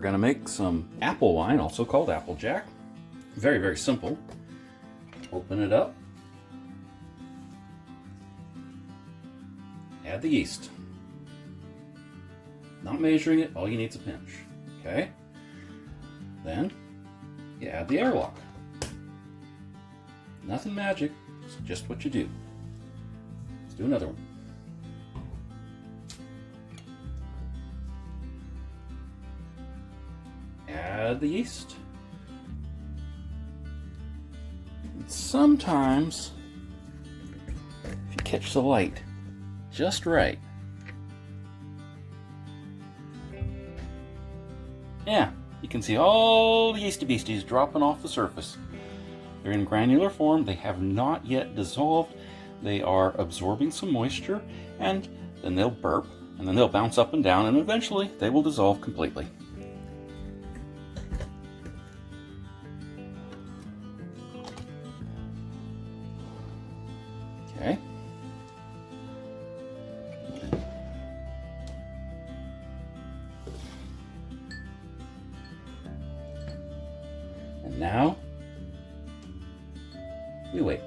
We're going to make some apple wine, also called Applejack. Very, very simple. Open it up. Add the yeast. Not measuring it, all you need is a pinch. Okay? Then you add the airlock. Nothing magic, it's just what you do. Let's do another one. Add the yeast. And sometimes, if you catch the light just right, yeah, you can see all the yeasty beasties dropping off the surface. They're in granular form, they have not yet dissolved, they are absorbing some moisture, and then they'll burp, and then they'll bounce up and down, and eventually they will dissolve completely. Okay. And now we wait.